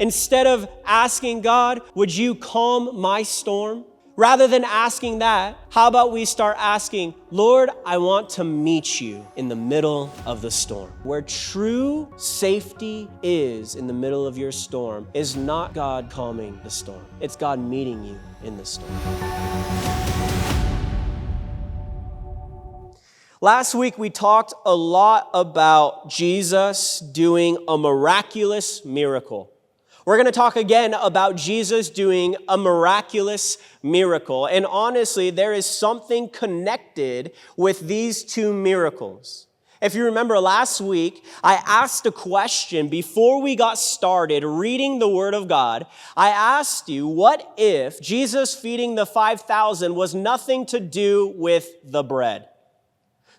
Instead of asking God, would you calm my storm? Rather than asking that, how about we start asking, Lord, I want to meet you in the middle of the storm. Where true safety is in the middle of your storm is not God calming the storm. It's God meeting you in the storm. Last week, we talked a lot about Jesus doing a miraculous miracle. We're going to talk again about Jesus doing a miraculous miracle. And honestly, there is something connected with these two miracles. If you remember last week, I asked a question before we got started reading the Word of God. I asked you, what if Jesus feeding the 5,000 was nothing to do with the bread?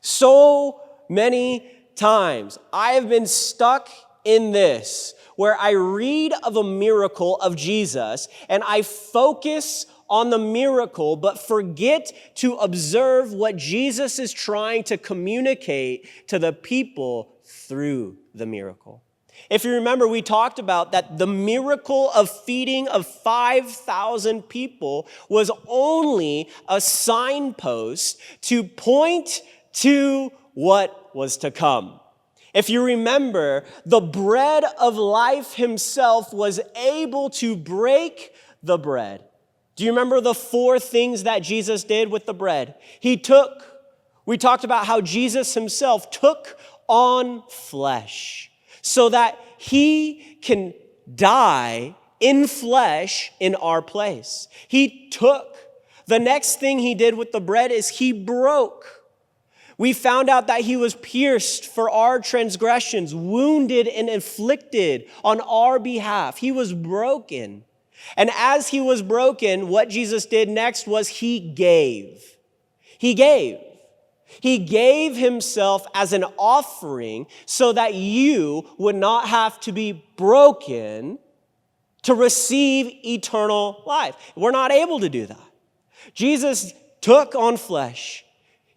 So many times I have been stuck in this, where I read of a miracle of Jesus and I focus on the miracle, but forget to observe what Jesus is trying to communicate to the people through the miracle. If you remember, we talked about that the miracle of feeding of 5,000 people was only a signpost to point to what was to come. If you remember, the bread of life himself was able to break the bread. Do you remember the 4 things that Jesus did with the bread? We talked about how Jesus himself took on flesh so that he can die in flesh in our place. The next thing he did with the bread is he broke. We found out that he was pierced for our transgressions, wounded and afflicted on our behalf. He was broken. And as he was broken, what Jesus did next was he gave. He gave. He gave himself as an offering so that you would not have to be broken to receive eternal life. We're not able to do that. Jesus took on flesh.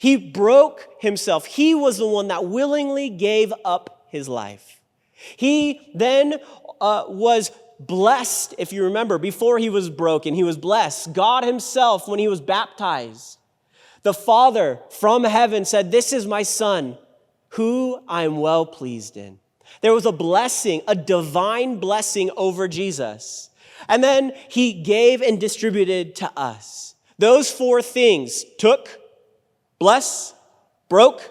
He broke himself. He was the one that willingly gave up his life. He then was blessed. If you remember, before he was broken, he was blessed. God himself, when he was baptized, the Father from heaven said, "This is my Son, who I am well pleased in." There was a blessing, a divine blessing over Jesus. And then he gave and distributed to us. Those 4 things, took, bless, broke,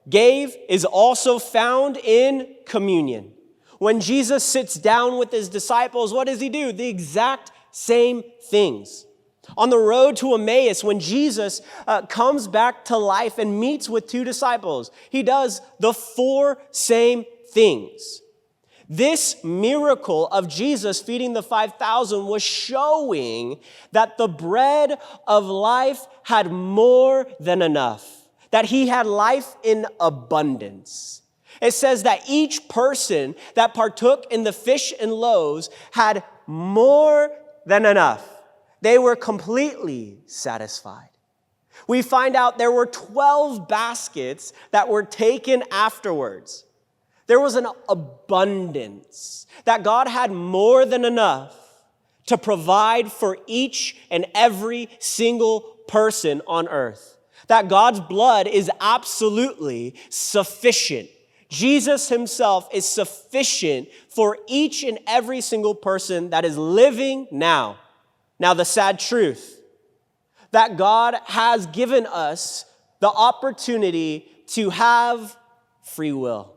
gave, is also found in communion. When Jesus sits down with his disciples, what does he do? The exact same things. On the road to Emmaus, when Jesus comes back to life and meets with 2 disciples, he does the 4 same things. This miracle of Jesus feeding the 5,000 was showing that the bread of life had more than enough, that he had life in abundance. It says that each person that partook in the fish and loaves had more than enough. They were completely satisfied. We find out there were 12 baskets that were taken afterwards. There was an abundance, that God had more than enough to provide for each and every single person on earth. That God's blood is absolutely sufficient. Jesus himself is sufficient for each and every single person that is living now. Now, the sad truth, that God has given us the opportunity to have free will.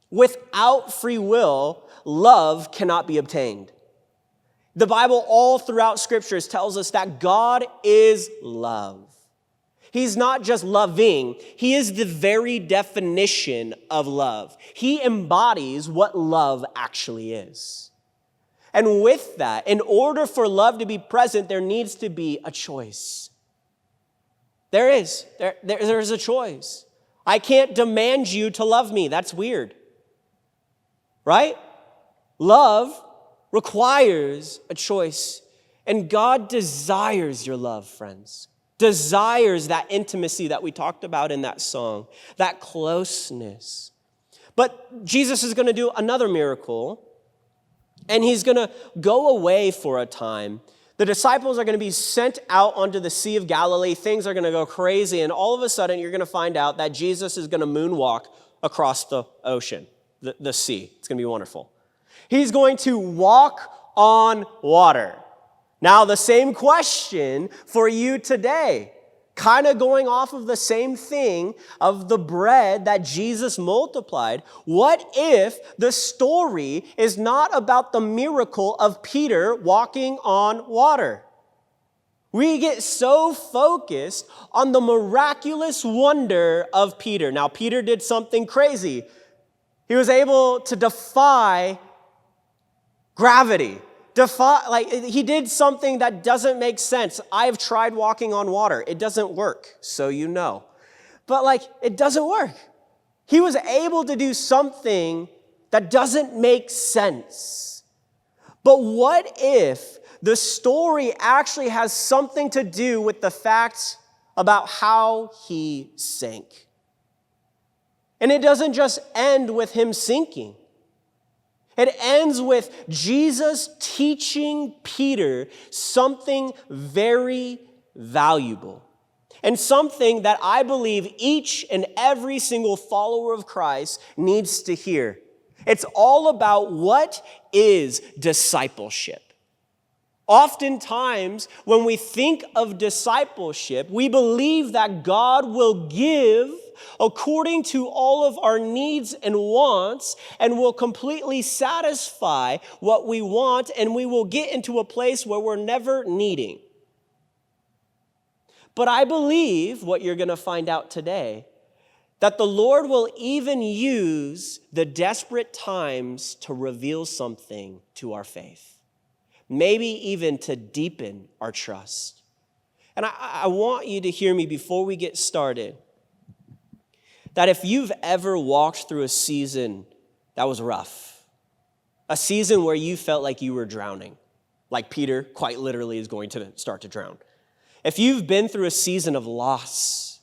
Without free will, love cannot be obtained. The Bible all throughout scriptures tells us that God is love. He's not just loving, he is the very definition of love. He embodies what love actually is. And with that, in order for love to be present, there needs to be a choice. There is a choice. I can't demand you to love me. That's weird. Right? Love requires a choice. And God desires your love, friends. Desires that intimacy that we talked about in that song, that closeness. But Jesus is going to do another miracle And he's going to go away for a time. The disciples are going to be sent out onto the Sea of Galilee. Things are going to go crazy. And all of a sudden, you're going to find out that Jesus is going to moonwalk across the ocean, the sea. It's going to be wonderful. He's going to walk on water. Now, the same question for you today, kind of going off of the same thing of the bread that Jesus multiplied. What if the story is not about the miracle of Peter walking on water? We get so focused on the miraculous wonder of Peter. Now, Peter did something crazy. He was able to defy gravity. He did something that doesn't make sense. I've tried walking on water. It doesn't work, so you know. But it doesn't work. He was able to do something that doesn't make sense. But what if the story actually has something to do with the facts about how he sank? And it doesn't just end with him sinking. It ends with Jesus teaching Peter something very valuable and something that I believe each and every single follower of Christ needs to hear. It's all about what is discipleship. Oftentimes, when we think of discipleship, we believe that God will give according to all of our needs and wants and will completely satisfy what we want, and we will get into a place where we're never needing. But I believe what you're going to find out today, that the Lord will even use the desperate times to reveal something to our faith. Maybe even to deepen our trust. And I want you to hear me before we get started, that if you've ever walked through a season that was rough, a season where you felt like you were drowning, like Peter quite literally is going to start to drown. If you've been through a season of loss,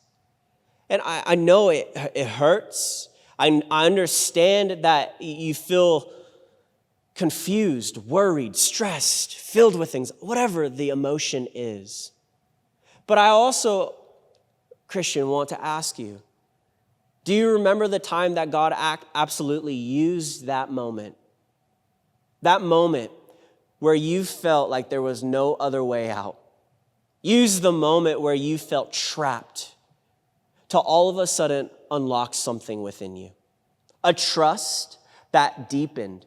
and I know it hurts, I understand that you feel confused, worried, stressed, filled with things, whatever the emotion is. But I also, Christian, want to ask you, do you remember the time that God absolutely used that moment? That moment where you felt like there was no other way out. Use the moment where you felt trapped to all of a sudden unlock something within you. A trust that deepened.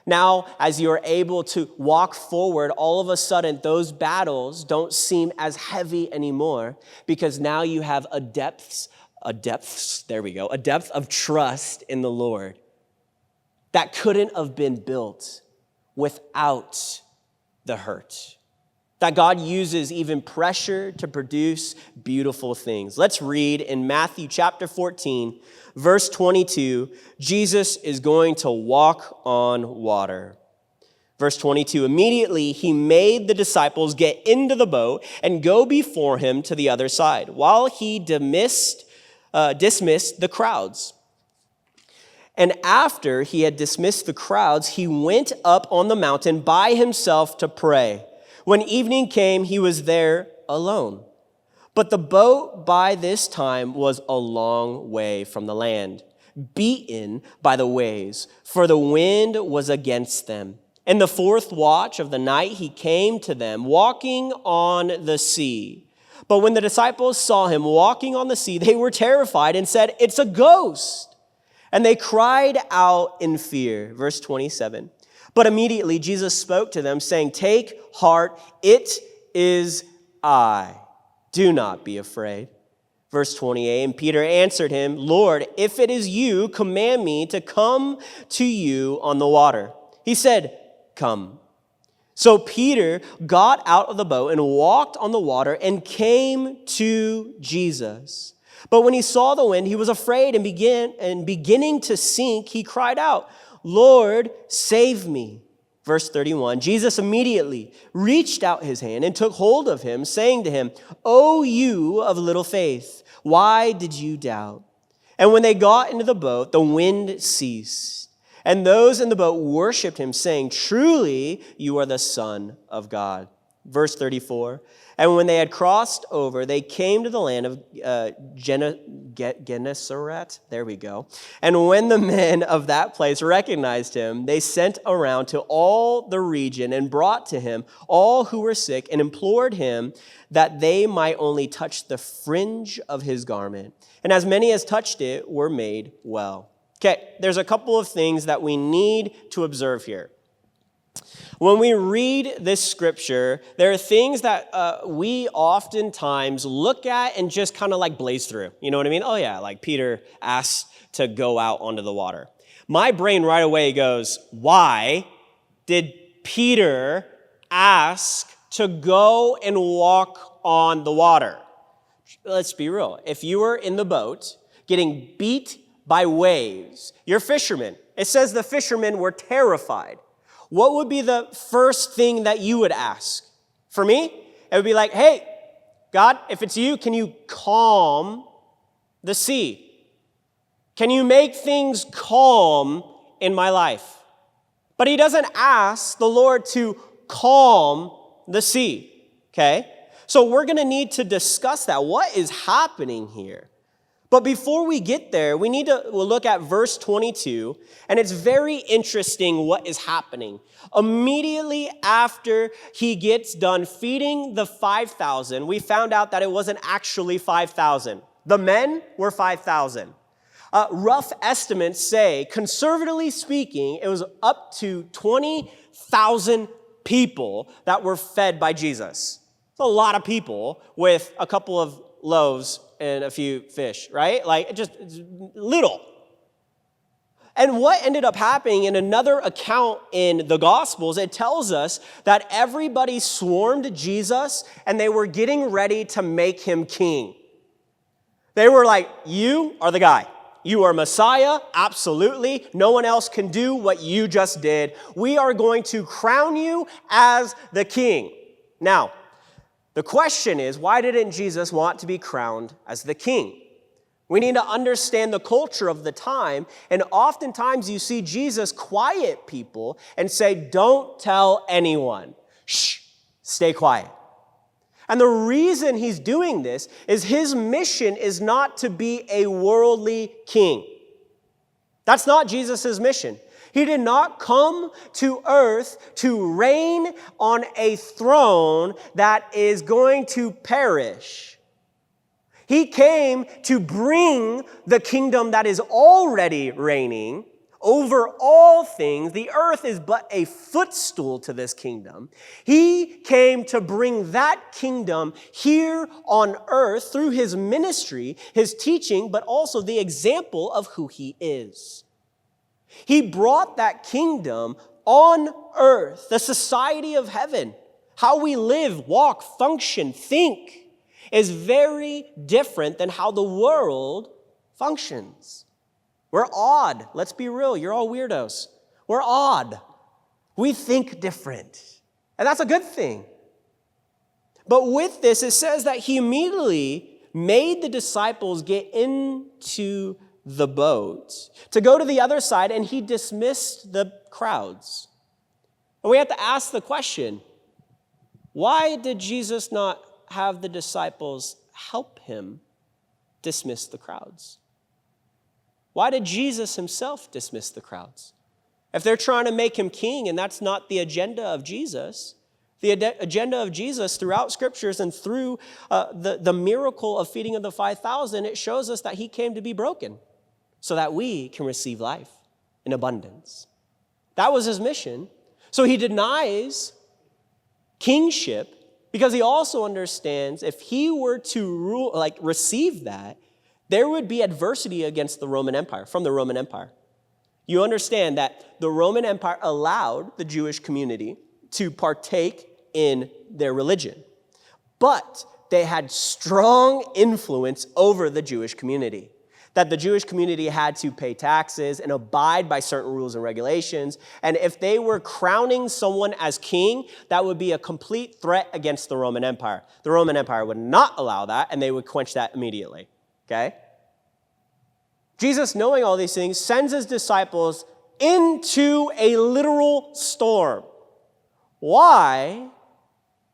Now, as you're able to walk forward, all of a sudden, those battles don't seem as heavy anymore because now you have a depth of trust in the Lord that couldn't have been built without the hurt. That God uses even pressure to produce beautiful things. Let's read in Matthew chapter 14, verse 22. Jesus is going to walk on water. Verse 22, immediately he made the disciples get into the boat and go before him to the other side, while he dismissed the crowds. And after he had dismissed the crowds, he went up on the mountain by himself to pray. When evening came, he was there alone. But the boat by this time was a long way from the land, beaten by the waves, for the wind was against them. In the fourth watch of the night, he came to them, walking on the sea. But when the disciples saw him walking on the sea, they were terrified and said, "It's a ghost." And they cried out in fear. Verse 27. But immediately Jesus spoke to them, saying, "Take heart, it is I. Do not be afraid." Verse 28, and Peter answered him, "Lord, if it is you, command me to come to you on the water." He said, "Come." So Peter got out of the boat and walked on the water and came to Jesus. But when he saw the wind, he was afraid and beginning to sink, he cried out, "Lord, save me." Verse 31, Jesus immediately reached out his hand and took hold of him, saying to him, "O you of little faith, why did you doubt?" And when they got into the boat, the wind ceased. And those in the boat worshiped him, saying, "Truly, you are the Son of God." Verse 34, and when they had crossed over, they came to the land of Gennesaret. There we go. And when the men of that place recognized him, they sent around to all the region and brought to him all who were sick and implored him that they might only touch the fringe of his garment. And as many as touched it were made well. Okay, there's a couple of things that we need to observe here. When we read this scripture, there are things that we oftentimes look at and just kind of like blaze through. You know what I mean? Oh yeah, like Peter asked to go out onto the water. My brain right away goes, why did Peter ask to go and walk on the water? Let's be real. If you were in the boat getting beat by waves, you're fishermen. It says the fishermen were terrified. What would be the first thing that you would ask? For me, it would be like, hey, God, if it's you, can you calm the sea? Can you make things calm in my life? But he doesn't ask the Lord to calm the sea, okay? So we're going to need to discuss that. What is happening here? But before we get there, we'll look at verse 22, and it's very interesting what is happening. Immediately after he gets done feeding the 5,000, we found out that it wasn't actually 5,000. The men were 5,000. Rough estimates say, conservatively speaking, it was up to 20,000 people that were fed by Jesus. It's a lot of people with a couple of loaves and a few fish, right? Like, just little. And what ended up happening in another account in the Gospels, it tells us that everybody swarmed Jesus and they were getting ready to make him king. They were like, you are the guy. You are Messiah, absolutely. No one else can do what you just did. We are going to crown you as the king. Now, the question is, why didn't Jesus want to be crowned as the king? We need to understand the culture of the time, and oftentimes you see Jesus quiet people and say, don't tell anyone. Shh, stay quiet. And the reason he's doing this is his mission is not to be a worldly king. That's not Jesus' mission. He did not come to earth to reign on a throne that is going to perish. He came to bring the kingdom that is already reigning over all things. The earth is but a footstool to this kingdom. He came to bring that kingdom here on earth through his ministry, his teaching, but also the example of who he is. He brought that kingdom on earth, the society of heaven. How we live, walk, function, think is very different than how the world functions. We're odd. Let's be real. You're all weirdos. We're odd. We think different. And that's a good thing. But with this, it says that he immediately made the disciples get into the boat to go to the other side, and he dismissed the crowds. And we have to ask the question, why did Jesus not have the disciples help him dismiss the crowds? Why did Jesus himself dismiss the crowds? If they're trying to make him king, and that's not the agenda of Jesus, the agenda of Jesus throughout scriptures and through the miracle of feeding of the 5,000, it shows us that he came to be broken so that we can receive life in abundance. That was his mission. So he denies kingship because he also understands if he were to receive that, there would be adversity against the Roman Empire, from the Roman Empire. You understand that the Roman Empire allowed the Jewish community to partake in their religion, but they had strong influence over the Jewish community. That the Jewish community had to pay taxes and abide by certain rules and regulations. And if they were crowning someone as king, that would be a complete threat against the Roman Empire. The Roman Empire would not allow that, and they would quench that immediately. Okay? Jesus, knowing all these things, sends his disciples into a literal storm. Why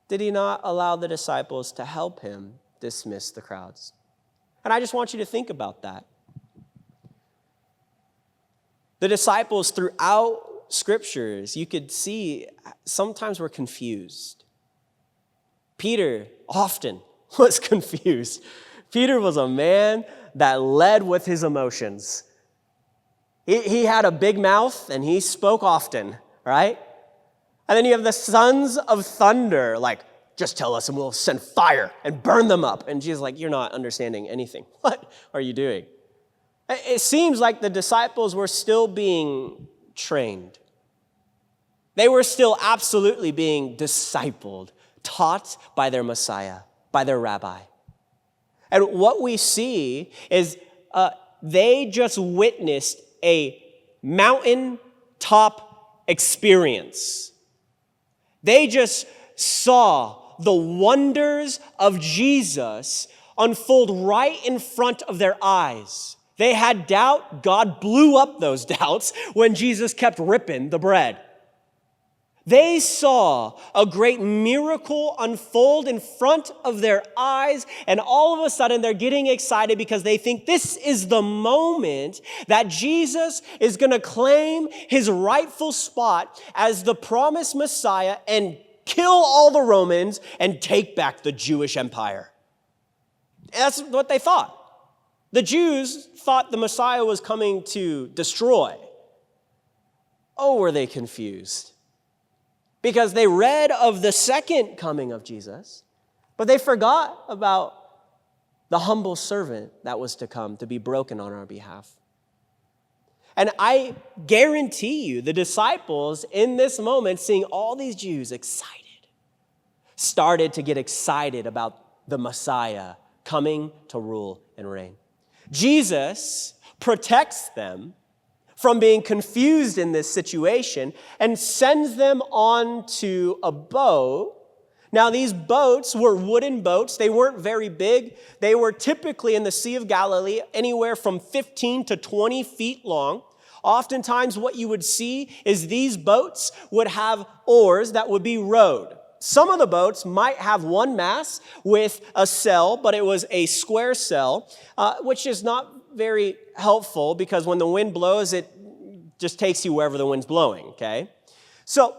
did he not allow the disciples to help him dismiss the crowds? And I just want you to think about that. The disciples throughout scriptures, you could see sometimes were confused. Peter often was confused. Peter was a man that led with his emotions. He had a big mouth and he spoke often, right? And then you have the sons of thunder, like, just tell us and we'll send fire and burn them up. And Jesus is like, you're not understanding anything. What are you doing? It seems like the disciples were still being trained. They were still absolutely being discipled, taught by their Messiah, by their rabbi. And what we see is they just witnessed a mountaintop experience. They just saw the wonders of Jesus unfold right in front of their eyes. They had doubt. God blew up those doubts when Jesus kept ripping the bread. They saw a great miracle unfold in front of their eyes, and all of a sudden they're getting excited because they think this is the moment that Jesus is going to claim his rightful spot as the promised Messiah and kill all the Romans and take back the Jewish empire. That's what they thought. The Jews thought the Messiah was coming to destroy. Oh, were they confused? Because they read of the second coming of Jesus, but they forgot about the humble servant that was to come to be broken on our behalf. And I guarantee you, the disciples in this moment, seeing all these Jews excited, started to get excited about the Messiah coming to rule and reign. Jesus protects them from being confused in this situation and sends them onto a boat. Now, these boats were wooden boats. They weren't very big. They were typically in the Sea of Galilee, anywhere from 15 to 20 feet long. Oftentimes, what you would see is these boats would have oars that would be rowed. Some of the boats might have one mast with a sail, but it was a square sail, which is not very helpful because when the wind blows, it just takes you wherever the wind's blowing, okay? So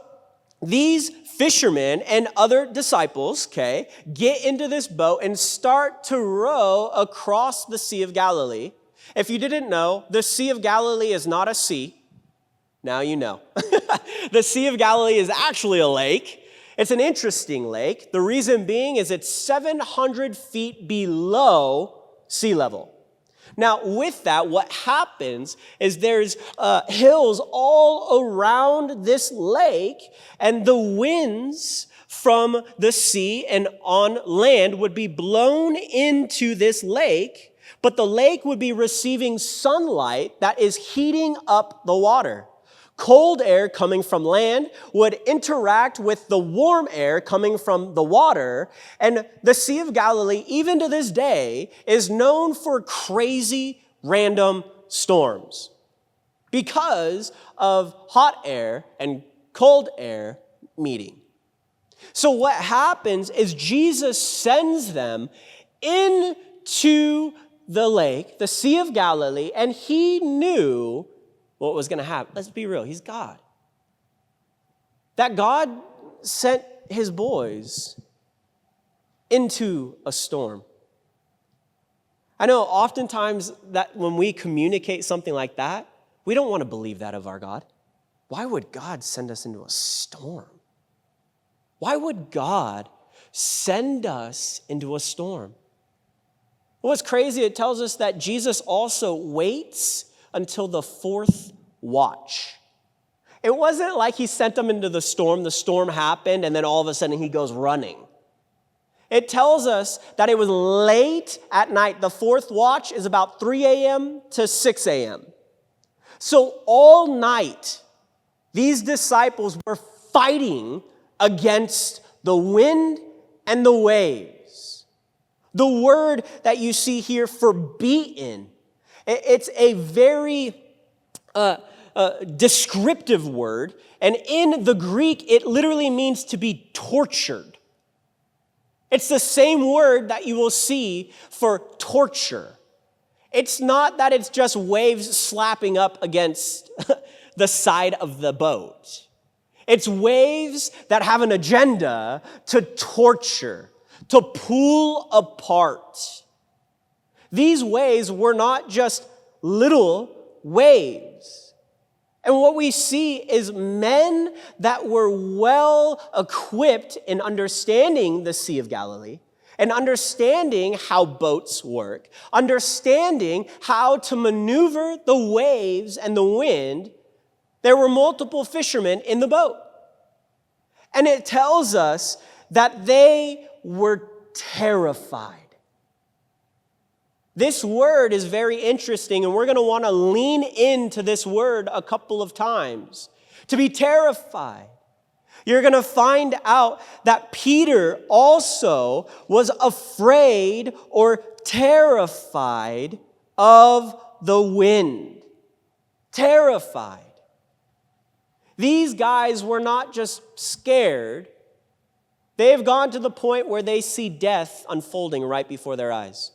these fishermen and other disciples, okay, get into this boat and start to row across the Sea of Galilee. If you didn't know, the Sea of Galilee is not a sea. Now you know. The Sea of Galilee is actually a lake. It's an interesting lake. The reason being is it's 700 feet below sea level. Now, with that, what happens is there's hills all around this lake, and the winds from the sea and on land would be blown into this lake, but the lake would be receiving sunlight that is heating up the water. Cold air coming from land would interact with the warm air coming from the water. And the Sea of Galilee, even to this day, is known for crazy random storms because of hot air and cold air meeting. So what happens is Jesus sends them into the lake, the Sea of Galilee, and he knew what was going to happen. Let's be real, he's God. That God sent his boys into a storm. I know oftentimes that when we communicate something like that, we don't want to believe that of our God. Why would God send us into a storm? Why would God send us into a storm? What's crazy, it tells us that Jesus also waits until the fourth watch. It wasn't like he sent them into the storm happened, and then all of a sudden he goes running. It tells us that it was late at night. The fourth watch is about 3 a.m. to 6 a.m. So all night, these disciples were fighting against the wind and the waves. The word that you see here for beaten, it's a very descriptive word, and in the Greek, it literally means to be tortured. It's the same word that you will see for torture. It's not that it's just waves slapping up against the side of the boat. It's waves that have an agenda to torture, to pull apart. These waves were not just little waves. And what we see is men that were well equipped in understanding the Sea of Galilee and understanding how boats work, understanding how to maneuver the waves and the wind. There were multiple fishermen in the boat. And it tells us that they were terrified. This word is very interesting, and we're going to want to lean into this word a couple of times. To be terrified. You're going to find out that Peter also was afraid or terrified of the wind. Terrified. These guys were not just scared. They've gone to the point where they see death unfolding right before their eyes.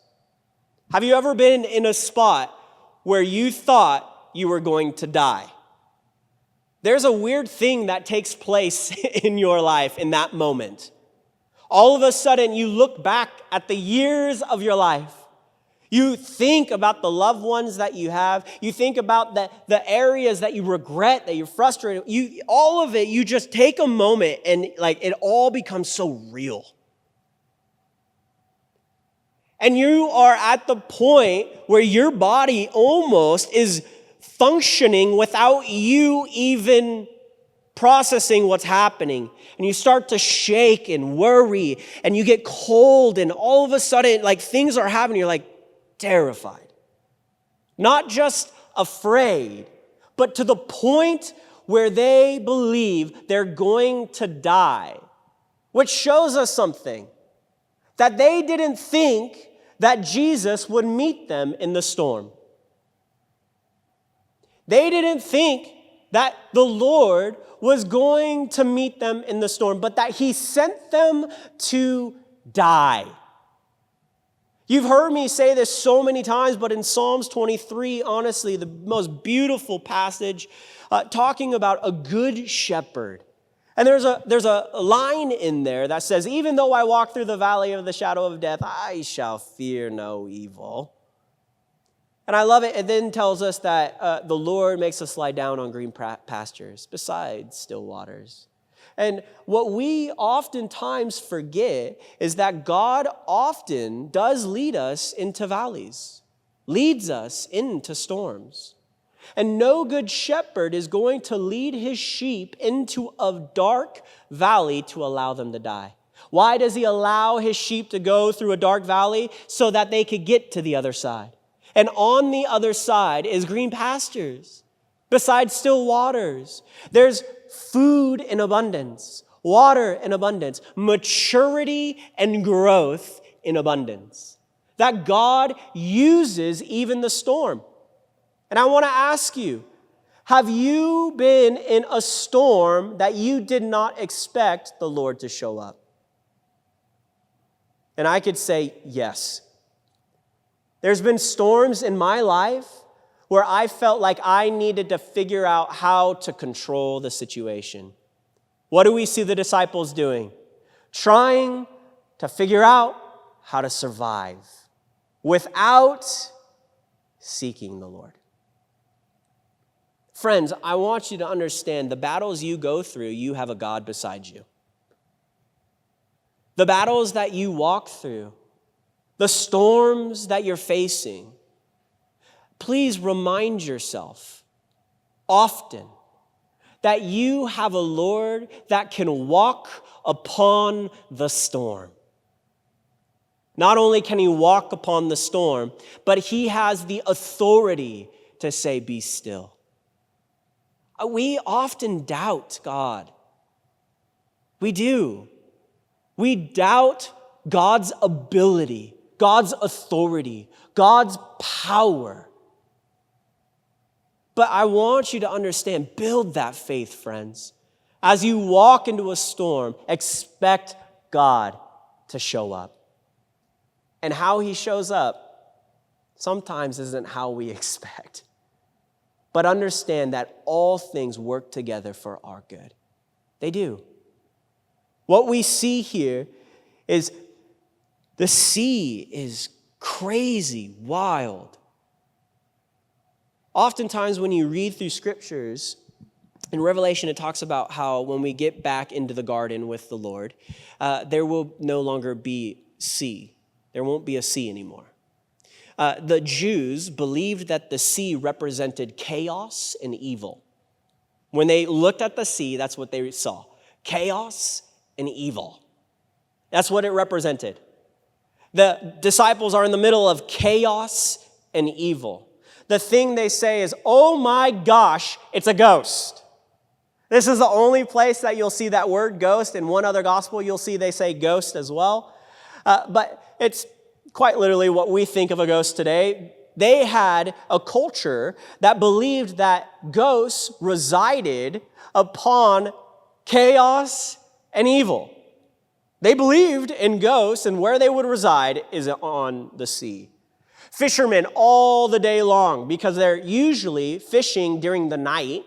Have you ever been in a spot where you thought you were going to die? There's a weird thing that takes place in your life in that moment. All of a sudden, you look back at the years of your life. You think about the loved ones that you have. You think about the areas that you regret, that you're frustrated. All of it, you just take a moment and it all becomes so real. And you are at the point where your body almost is functioning without you even processing what's happening. And you start to shake and worry, and you get cold, and all of a sudden, things are happening. You're terrified. Not just afraid, but to the point where they believe they're going to die. Which shows us something. That they didn't think that Jesus would meet them in the storm. They didn't think that the Lord was going to meet them in the storm, but that he sent them to die. You've heard me say this so many times, but in Psalms 23, honestly, the most beautiful passage talking about a good shepherd. And there's a line in there that says, even though I walk through the valley of the shadow of death, I shall fear no evil. And I love it. It then tells us that the Lord makes us lie down on green pastures beside still waters. And what we oftentimes forget is that God often does lead us into valleys, leads us into storms. And no good shepherd is going to lead his sheep into a dark valley to allow them to die. Why does he allow his sheep to go through a dark valley? So that they could get to the other side. And on the other side is green pastures, beside still waters. There's food in abundance, water in abundance, maturity and growth in abundance. That God uses even the storm. And I want to ask you, have you been in a storm that you did not expect the Lord to show up? And I could say yes. There's been storms in my life where I felt like I needed to figure out how to control the situation. What do we see the disciples doing? Trying to figure out how to survive without seeking the Lord. Friends, I want you to understand the battles you go through, you have a God beside you. The battles that you walk through, the storms that you're facing, please remind yourself often that you have a Lord that can walk upon the storm. Not only can he walk upon the storm, but he has the authority to say, be still. We often doubt God. We do. We doubt God's ability, God's authority, God's power. But I want you to understand, build that faith, friends. As you walk into a storm, expect God to show up. And how he shows up sometimes isn't how we expect. But understand that all things work together for our good. They do. What we see here is the sea is crazy, wild. Oftentimes when you read through scriptures, in Revelation it talks about how when we get back into the garden with the Lord, there will no longer be sea. There won't be a sea anymore. The Jews believed that the sea represented chaos and evil. When they looked at the sea, that's what they saw. Chaos and evil. That's what it represented. The disciples are in the middle of chaos and evil. The thing they say is, oh my gosh, it's a ghost. This is the only place that you'll see that word ghost. In one other gospel, you'll see they say ghost as well. But it's quite literally what we think of a ghost today. They had a culture that believed that ghosts resided upon chaos and evil. They believed in ghosts, and where they would reside is on the sea. Fishermen all the day long, because they're usually fishing during the night,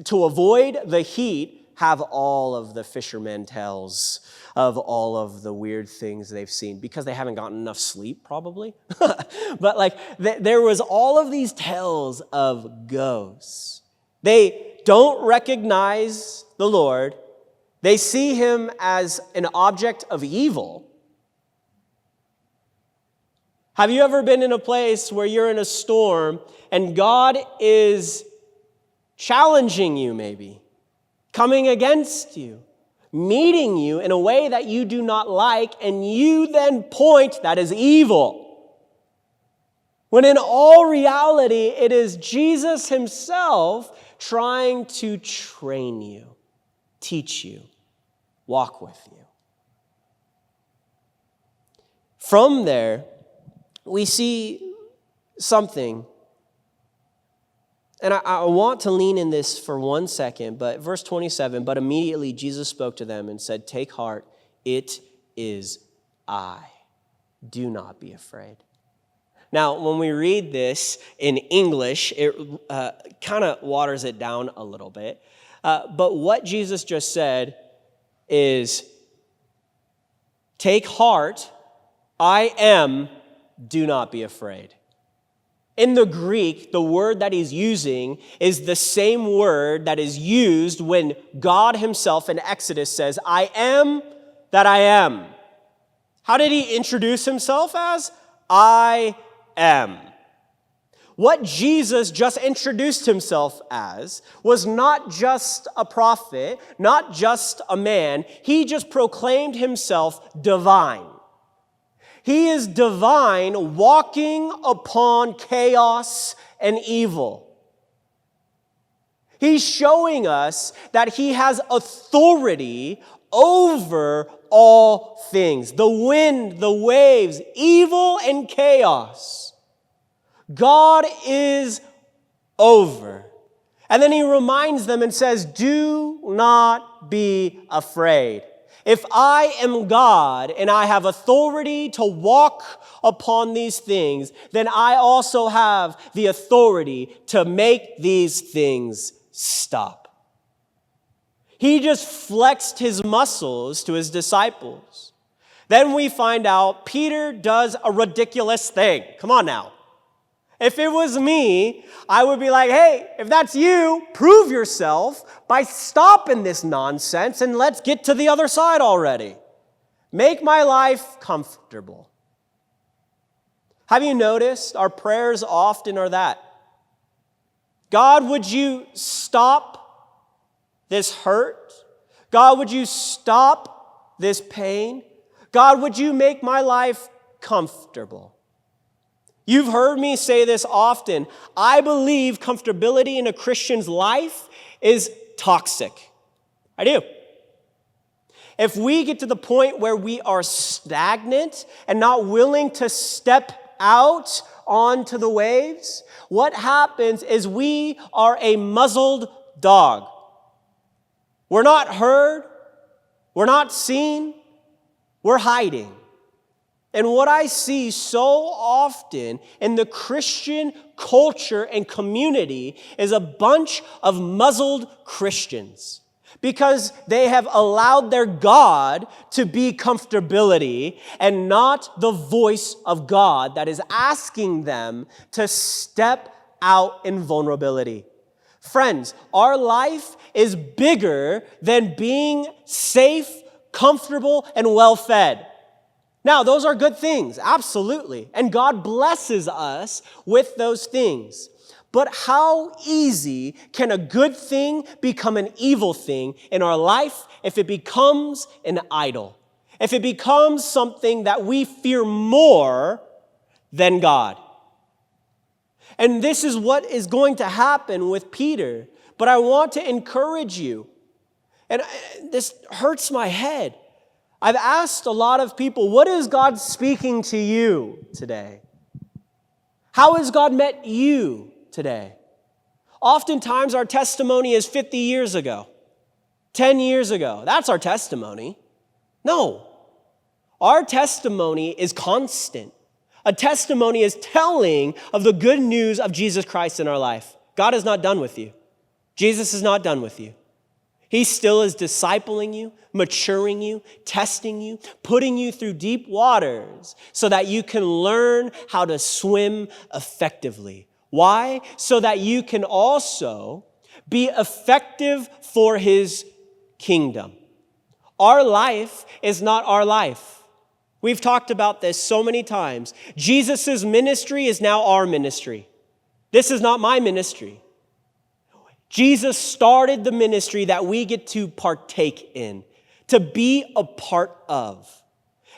to avoid the heat, have all of the fishermen tales of all of the weird things they've seen, because they haven't gotten enough sleep, probably. But there was all of these tales of ghosts. They don't recognize the Lord. They see him as an object of evil. Have you ever been in a place where you're in a storm and God is challenging you maybe, coming against you, meeting you in a way that you do not like, and you then point that is evil? When in all reality, it is Jesus himself trying to train you, teach you, walk with you. From there, we see something. And I want to lean in this for 1 second, but verse 27, but immediately Jesus spoke to them and said, take heart, it is I. Do not be afraid. Now, when we read this in English, it kind of waters it down a little bit. But what Jesus just said is, take heart, I am, do not be afraid. In the Greek, the word that he's using is the same word that is used when God himself in Exodus says, I am that I am. How did he introduce himself as? I am. What Jesus just introduced himself as was not just a prophet, not just a man. He just proclaimed himself divine. He is divine, walking upon chaos and evil. He's showing us that he has authority over all things. The wind, the waves, evil and chaos. God is over. And then he reminds them and says, do not be afraid. If I am God and I have authority to walk upon these things, then I also have the authority to make these things stop. He just flexed his muscles to his disciples. Then we find out Peter does a ridiculous thing. Come on now. If it was me, I would be like, hey, if that's you, prove yourself by stopping this nonsense and let's get to the other side already. Make my life comfortable. Have you noticed our prayers often are that? God, would you stop this hurt? God, would you stop this pain? God, would you make my life comfortable? You've heard me say this often. I believe comfortability in a Christian's life is toxic. I do. If we get to the point where we are stagnant and not willing to step out onto the waves, what happens is we are a muzzled dog. We're not heard. We're not seen. We're hiding. And what I see so often in the Christian culture and community is a bunch of muzzled Christians because they have allowed their God to be comfortability and not the voice of God that is asking them to step out in vulnerability. Friends, our life is bigger than being safe, comfortable, and well-fed. Now, those are good things, absolutely. And God blesses us with those things. But how easy can a good thing become an evil thing in our life if it becomes an idol? If it becomes something that we fear more than God? And this is what is going to happen with Peter. But I want to encourage you. And this hurts my head. I've asked a lot of people, what is God speaking to you today? How has God met you today? Oftentimes our testimony is 50 years ago, 10 years ago. That's our testimony. No. Our testimony is constant. A testimony is telling of the good news of Jesus Christ in our life. God is not done with you. Jesus is not done with you. He still is discipling you, maturing you, testing you, putting you through deep waters so that you can learn how to swim effectively. Why? So that you can also be effective for His kingdom. Our life is not our life. We've talked about this so many times. Jesus' ministry is now our ministry. This is not my ministry. Jesus started the ministry that we get to partake in, to be a part of.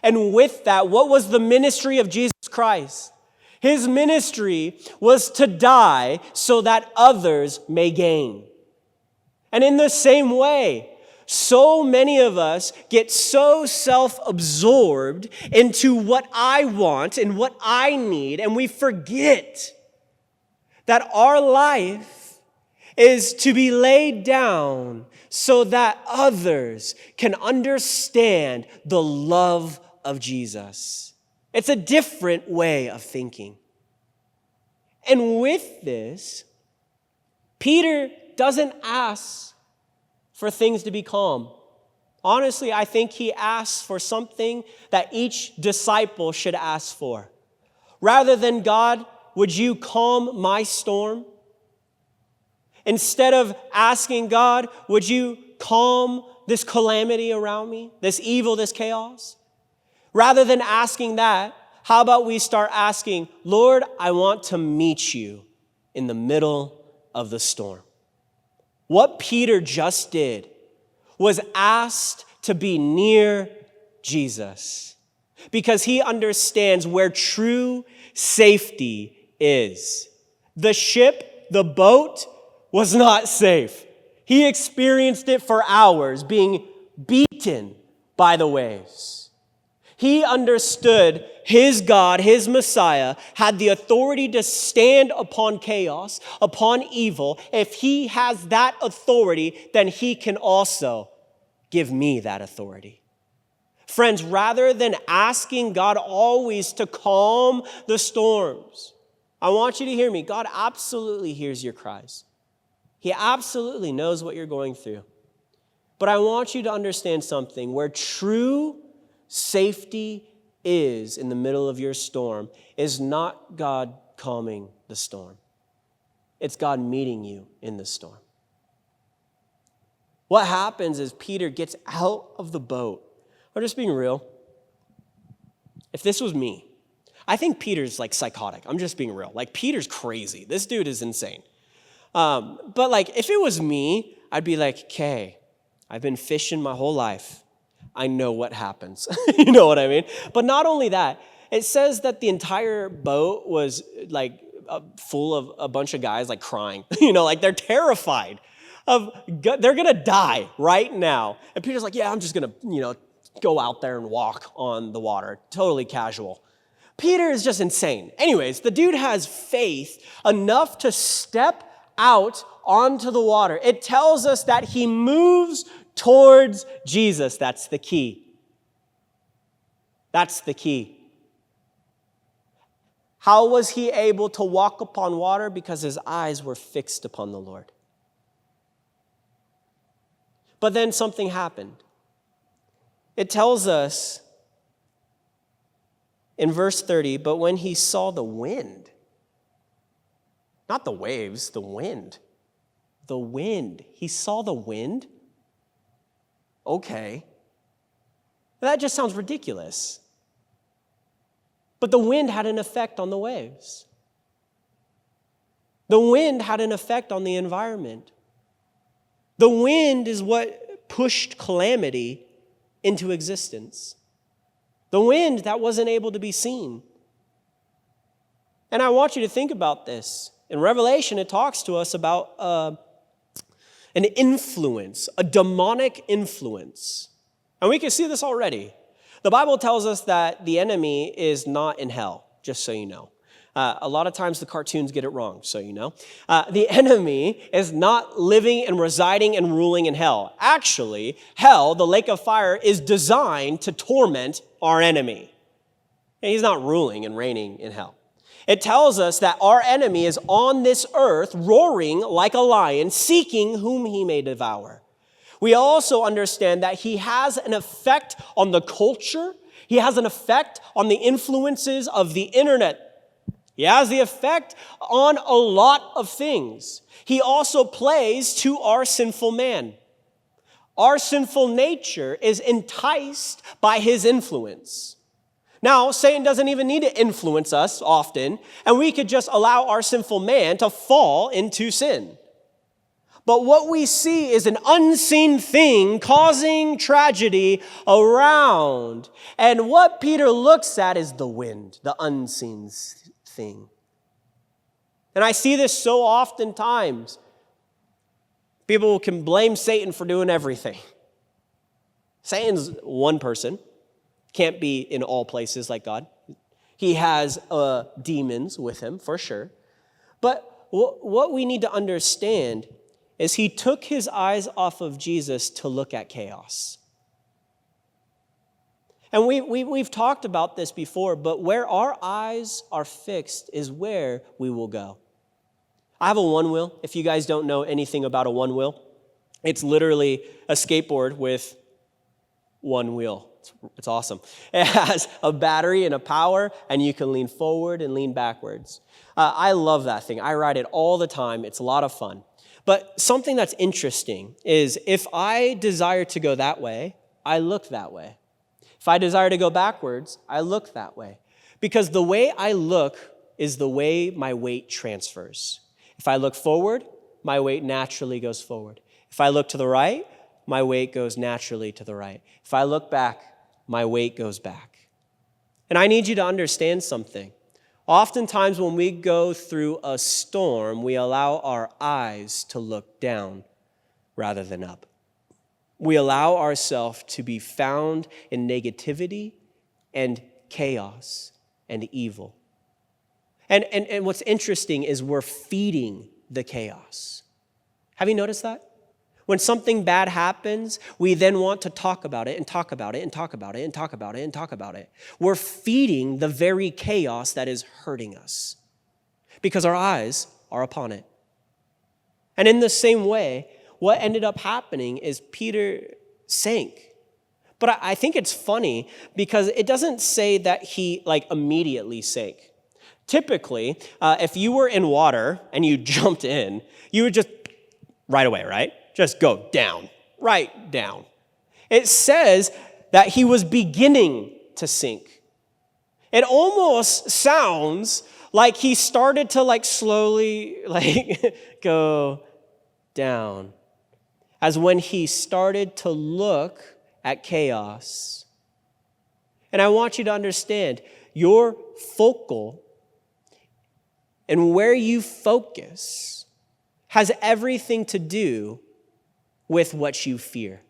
And with that, what was the ministry of Jesus Christ? His ministry was to die so that others may gain. And in the same way, so many of us get so self-absorbed into what I want and what I need, and we forget that our life is to be laid down so that others can understand the love of Jesus. It's a different way of thinking. And with this, Peter doesn't ask for things to be calm. Honestly, I think he asks for something that each disciple should ask for. Rather than, God, would you calm my storm? Instead of asking God, would you calm this calamity around me, this evil, this chaos? Rather than asking that, how about we start asking, Lord, I want to meet you in the middle of the storm. What Peter just did was asked to be near Jesus because he understands where true safety is. The ship, the boat, was not safe. He experienced it for hours, being beaten by the waves. He understood his God, his Messiah, had the authority to stand upon chaos, upon evil. If he has that authority, then he can also give me that authority. Friends, rather than asking God always to calm the storms, I want you to hear me. God absolutely hears your cries. He absolutely knows what you're going through. But I want you to understand something. Where true safety is in the middle of your storm is not God calming the storm. It's God meeting you in the storm. What happens is Peter gets out of the boat. I'm just being real. If this was me, I think Peter's like psychotic. I'm just being real. Like Peter's crazy. This dude is insane. But like, if it was me, I'd be like, okay, I've been fishing my whole life. I know what happens. You know what I mean? But not only that, it says that the entire boat was like full of a bunch of guys like crying. Like they're terrified they're going to die right now. And Peter's like, yeah, I'm just going to, go out there and walk on the water. Totally casual. Peter is just insane. Anyways, the dude has faith enough to step out onto the water. It tells us that he moves towards Jesus. That's the key. That's the key. How was he able to walk upon water? Because his eyes were fixed upon the Lord. But then something happened. It tells us in verse 30, but when he saw the wind, not the waves, the wind. The wind. He saw the wind? Okay. That just sounds ridiculous. But the wind had an effect on the waves. The wind had an effect on the environment. The wind is what pushed calamity into existence. The wind that wasn't able to be seen. And I want you to think about this. In Revelation, it talks to us about an influence, a demonic influence. And we can see this already. The Bible tells us that the enemy is not in hell, just so you know. A lot of times the cartoons get it wrong, so you know. The enemy is not living and residing and ruling in hell. Actually, hell, the lake of fire, is designed to torment our enemy. And he's not ruling and reigning in hell. It tells us that our enemy is on this earth, roaring like a lion, seeking whom he may devour. We also understand that he has an effect on the culture. He has an effect on the influences of the internet. He has the effect on a lot of things. He also plays to our sinful man. Our sinful nature is enticed by his influence. Now, Satan doesn't even need to influence us often, and we could just allow our sinful man to fall into sin. But what we see is an unseen thing causing tragedy around. And what Peter looks at is the wind, the unseen thing. And I see this so oftentimes. People can blame Satan for doing everything. Satan's one person. Can't be in all places like God. He has demons with him, for sure. But what we need to understand is he took his eyes off of Jesus to look at chaos. And we've talked about this before, but where our eyes are fixed is where we will go. I have a one wheel. If you guys don't know anything about a one wheel, it's literally a skateboard with one wheel. It's awesome. It has a battery and a power, and you can lean forward and lean backwards. I love that thing. I ride it all the time. It's a lot of fun. But something that's interesting is if I desire to go that way, I look that way. If I desire to go backwards, I look that way. Because the way I look is the way my weight transfers. If I look forward, my weight naturally goes forward. If I look to the right, my weight goes naturally to the right. If I look back, my weight goes back. And I need you to understand something. Oftentimes when we go through a storm, we allow our eyes to look down rather than up. We allow ourselves to be found in negativity and chaos and evil. And what's interesting is we're feeding the chaos. Have you noticed that? When something bad happens, we then want to talk about it and talk about it and talk about it and talk about it and talk about it. We're feeding the very chaos that is hurting us because our eyes are upon it. And in the same way, what ended up happening is Peter sank. But I think it's funny because it doesn't say that he immediately sank. Typically, if you were in water and you jumped in, you would just right away, right? Just go down, right down. It says that he was beginning to sink. It almost sounds like he started to slowly go down. As when he started to look at chaos. And I want you to understand, your focal and where you focus has everything to do with what you fear.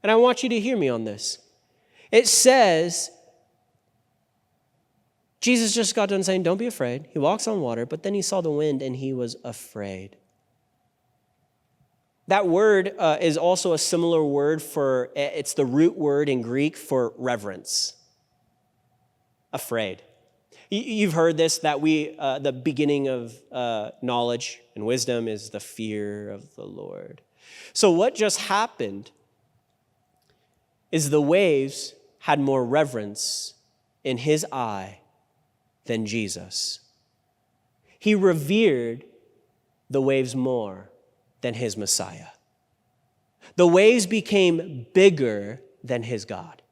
And I want you to hear me on this. It says Jesus just got done saying, don't be afraid. He walks on water, but then he saw the wind and he was afraid. That word is also a similar word it's the root word in Greek for reverence. Afraid. You've heard this, that the beginning of knowledge and wisdom is the fear of the Lord. So what just happened is the waves had more reverence in his eye than Jesus. He revered the waves more than his Messiah. The waves became bigger than his God.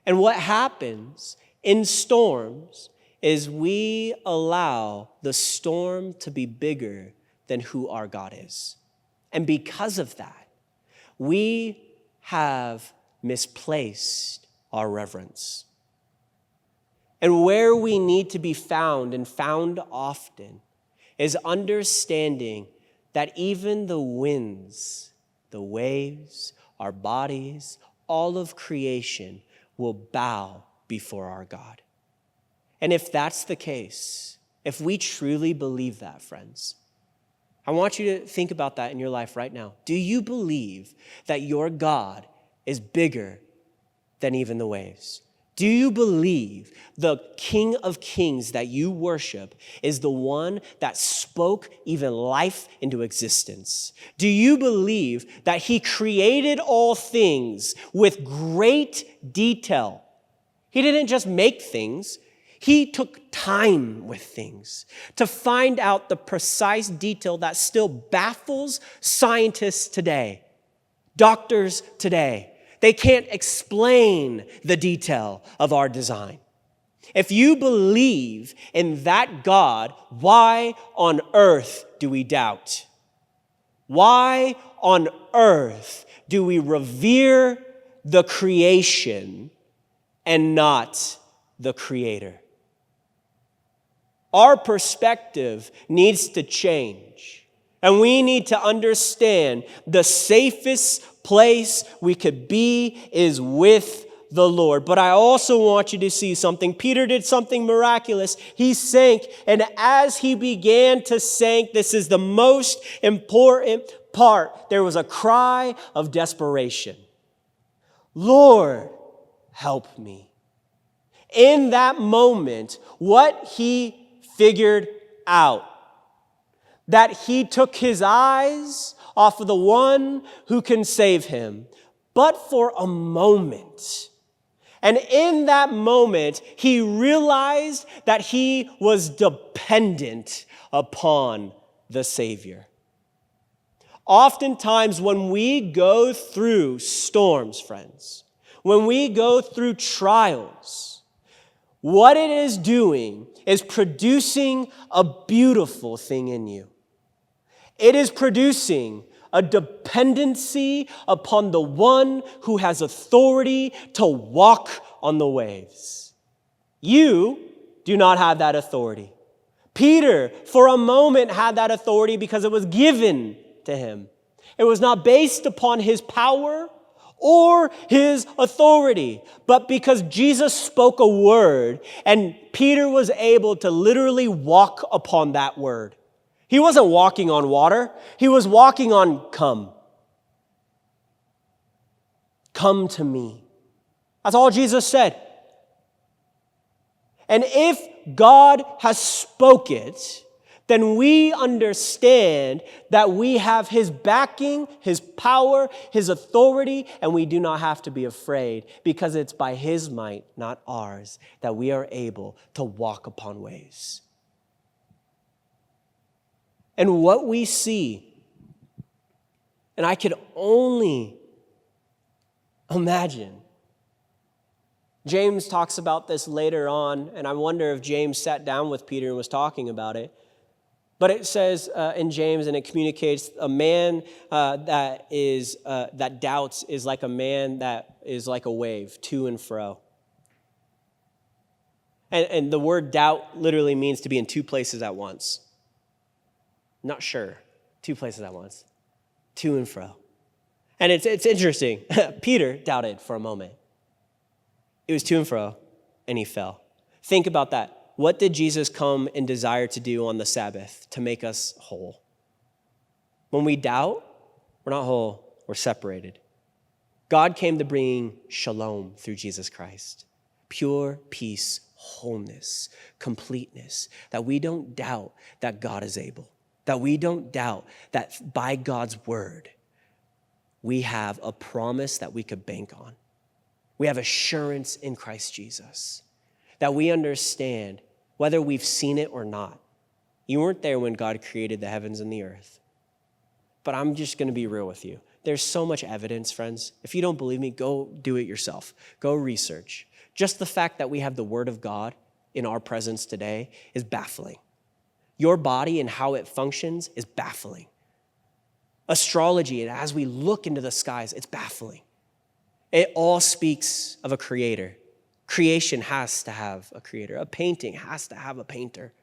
And what happens in storms is we allow the storm to be bigger than who our God is. And because of that, we have misplaced our reverence. And where we need to be found, and found often, is understanding that even the winds, the waves, our bodies, all of creation will bow before our God. And if that's the case, if we truly believe that, friends, I want you to think about that in your life right now. Do you believe that your God is bigger than even the waves? Do you believe the King of Kings that you worship is the one that spoke even life into existence? Do you believe that he created all things with great detail? He didn't just make things. He took time with things to find out the precise detail that still baffles scientists today, doctors today. They can't explain the detail of our design. If you believe in that God, why on earth do we doubt? Why on earth do we revere the creation and not the Creator? Our perspective needs to change, and we need to understand the safest place we could be is with the Lord. But I also want you to see something. Peter did something miraculous. He sank, and as he began to sink, this is the most important part, there was a cry of desperation. Lord, help me. In that moment, what he figured out, that he took his eyes off of the one who can save him, but for a moment. And in that moment, he realized that he was dependent upon the Savior. Oftentimes, when we go through storms, friends, when we go through trials, what it is doing is producing a beautiful thing in you. It is producing a dependency upon the one who has authority to walk on the waves. You do not have that authority. Peter, for a moment, had that authority because it was given to him. It was not based upon his power or his authority, but because Jesus spoke a word and Peter was able to literally walk upon that word. He wasn't walking on water. He was walking on come. Come to me. That's all Jesus said. And if God has spoke it, then we understand that we have his backing, his power, his authority, and we do not have to be afraid because it's by his might, not ours, that we are able to walk upon waves. And what we see, and I could only imagine, James talks about this later on, and I wonder if James sat down with Peter and was talking about it. But it says in James, and it communicates, a man that doubts is like a man that is like a wave, to and fro. And the word doubt literally means to be in two places at once. Not sure. Two places at once. To and fro. And it's interesting. Peter doubted for a moment. It was to and fro, and he fell. Think about that. What did Jesus come and desire to do on the Sabbath? To make us whole. When we doubt, we're not whole, we're separated. God came to bring shalom through Jesus Christ. Pure peace, wholeness, completeness, that we don't doubt that God is able, that we don't doubt that by God's word, we have a promise that we could bank on. We have assurance in Christ Jesus, that we understand whether we've seen it or not. You weren't there when God created the heavens and the earth. But I'm just going to be real with you. There's so much evidence, friends. If you don't believe me, go do it yourself. Go research. Just the fact that we have the word of God in our presence today is baffling. Your body and how it functions is baffling. Astrology, and as we look into the skies, it's baffling. It all speaks of a creator. Creation has to have a creator. A painting has to have a painter.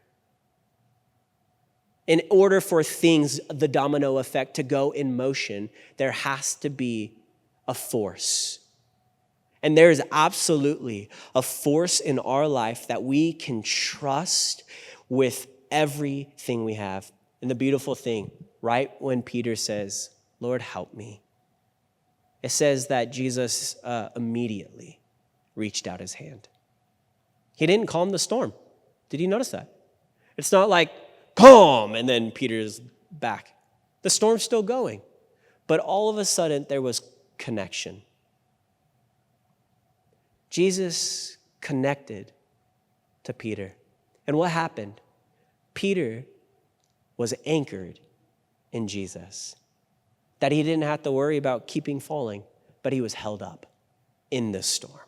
In order for things, the domino effect, to go in motion, there has to be a force. And there is absolutely a force in our life that we can trust with everything we have. And the beautiful thing, right when Peter says, Lord, help me, it says that Jesus immediately reached out his hand. He didn't calm the storm. Did you notice that? It's not like, calm, and then Peter's back. The storm's still going. But all of a sudden, there was connection. Jesus connected to Peter. And what happened? Peter was anchored in Jesus. That he didn't have to worry about keeping falling, but he was held up in the storm.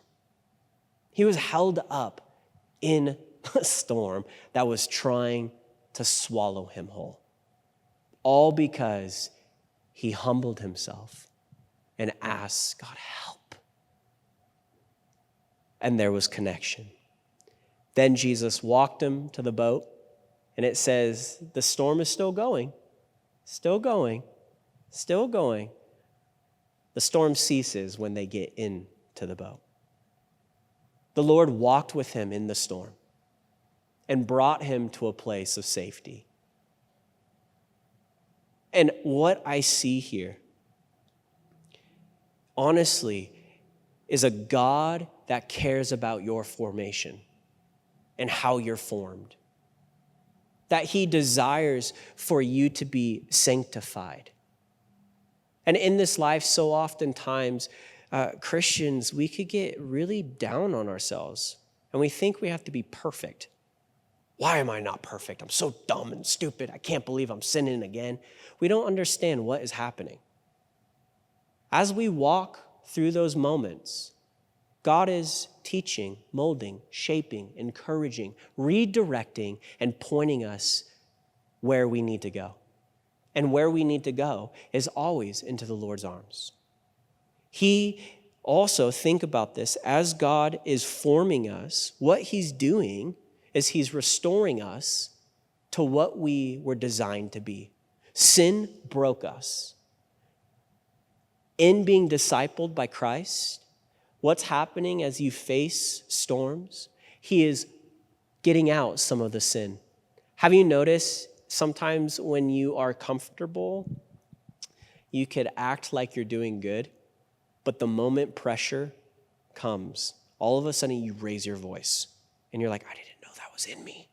He was held up in a storm that was trying to swallow him whole. All because he humbled himself and asked, God, help. And there was connection. Then Jesus walked him to the boat, and it says, the storm is still going, still going, still going. The storm ceases when they get into the boat. The Lord walked with him in the storm and brought him to a place of safety. And what I see here, honestly, is a God that cares about your formation and how you're formed. That he desires for you to be sanctified. And in this life, so oftentimes, Christians, we could get really down on ourselves, and we think we have to be perfect. Why am I not perfect? I'm so dumb and stupid. I can't believe I'm sinning again. We don't understand what is happening. As we walk through those moments, God is teaching, molding, shaping, encouraging, redirecting, and pointing us where we need to go. And where we need to go is always into the Lord's arms. He also, think about this, as God is forming us, what he's doing is he's restoring us to what we were designed to be. Sin broke us. In being discipled by Christ, what's happening as you face storms? He is getting out some of the sin. Have you noticed sometimes when you are comfortable, you could act like you're doing good, but the moment pressure comes, all of a sudden you raise your voice and you're like, I didn't know that was in me.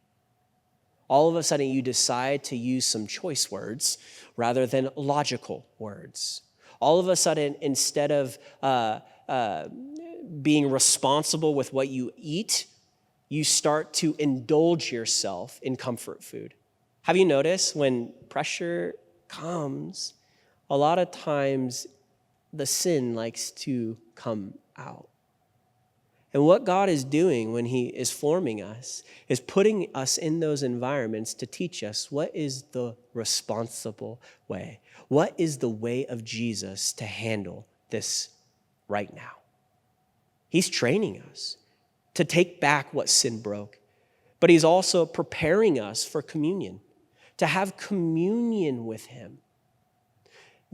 All of a sudden you decide to use some choice words rather than logical words. All of a sudden, instead of being responsible with what you eat, you start to indulge yourself in comfort food. Have you noticed when pressure comes, a lot of times the sin likes to come out. And what God is doing when he is forming us is putting us in those environments to teach us what is the responsible way. What is the way of Jesus to handle this right now? He's training us to take back what sin broke, but he's also preparing us for communion, to have communion with him.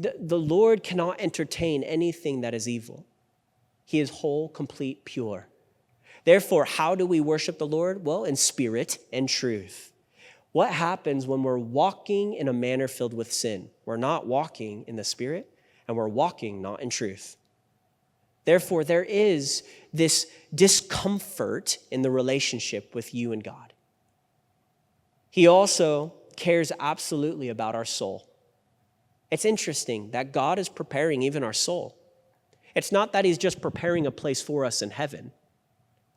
The Lord cannot entertain anything that is evil. He is whole, complete, pure. Therefore, how do we worship the Lord? Well, in spirit and truth. What happens when we're walking in a manner filled with sin? We're not walking in the spirit, and we're walking not in truth. Therefore, there is this discomfort in the relationship with you and God. He also cares absolutely about our soul. It's interesting that God is preparing even our soul. It's not that he's just preparing a place for us in heaven.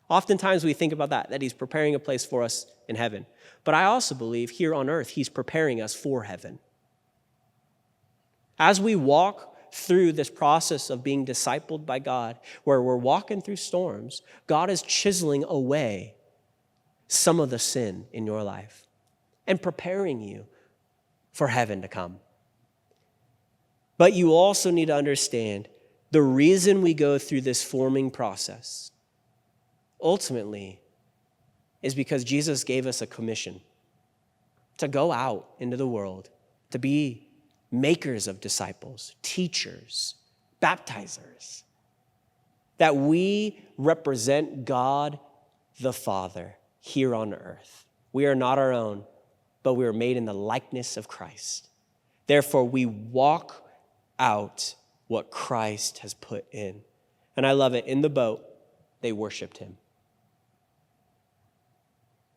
Oftentimes we think about that he's preparing a place for us in heaven. But I also believe here on earth, he's preparing us for heaven. As we walk through this process of being discipled by God, where we're walking through storms, God is chiseling away some of the sin in your life and preparing you for heaven to come. But you also need to understand the reason we go through this forming process ultimately is because Jesus gave us a commission to go out into the world, to be makers of disciples, teachers, baptizers, that we represent God the Father here on earth. We are not our own, but we are made in the likeness of Christ. Therefore, we walk out what Christ has put in. And I love it. In the boat, they worshiped him.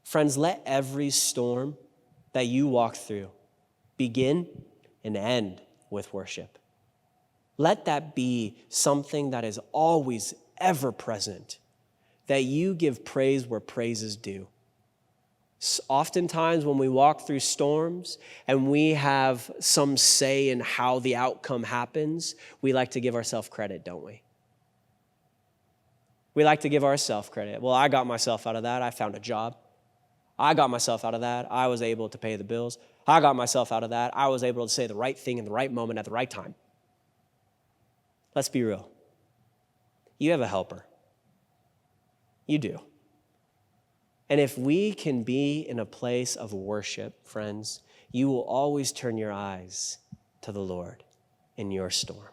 Friends, let every storm that you walk through begin and end with worship. Let that be something that is always ever present, that you give praise where praise is due. Oftentimes when we walk through storms and we have some say in how the outcome happens, we like to give ourselves credit, don't we? We like to give ourselves credit. Well, I got myself out of that. I found a job. I got myself out of that. I was able to pay the bills. I got myself out of that. I was able to say the right thing in the right moment at the right time. Let's be real. You have a helper. You do. And if we can be in a place of worship, friends, you will always turn your eyes to the Lord in your storm.